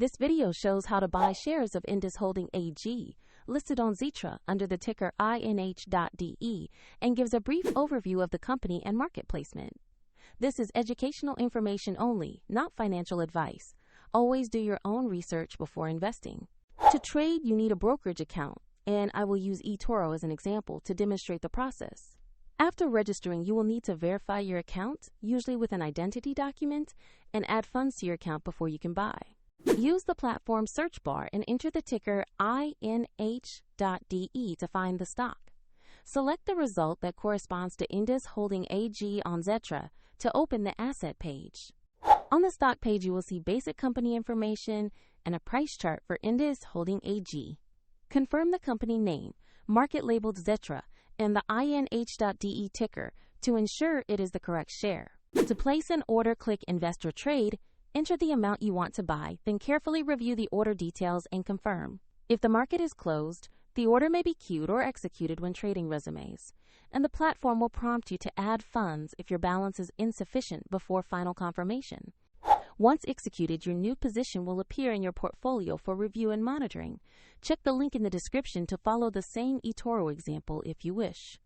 This video shows how to buy shares of Indus Holding AG, listed on Xetra under the ticker INH.DE, and gives a brief overview of the company and market placement. This is educational information only, not financial advice. Always do your own research before investing. To trade, you need a brokerage account, and I will use eToro as an example to demonstrate the process. After registering, you will need to verify your account, usually with an identity document, and add funds to your account before you can buy. Use the platform search bar and enter the ticker INH.DE to find the stock. Select the result that corresponds to Indus Holding AG on Xetra to open the asset page. On the stock page, you will see basic company information and a price chart for Indus Holding AG. Confirm the company name, market labeled Xetra, and the INH.DE ticker to ensure it is the correct share. To place an order, click Invest or Trade, enter the amount you want to buy, then carefully review the order details and confirm. If the market is closed, the order may be queued or executed when trading resumes, and the platform will prompt you to add funds if your balance is insufficient before final confirmation. Once executed, your new position will appear in your portfolio for review and monitoring. Check the link in the description to follow the same eToro example if you wish.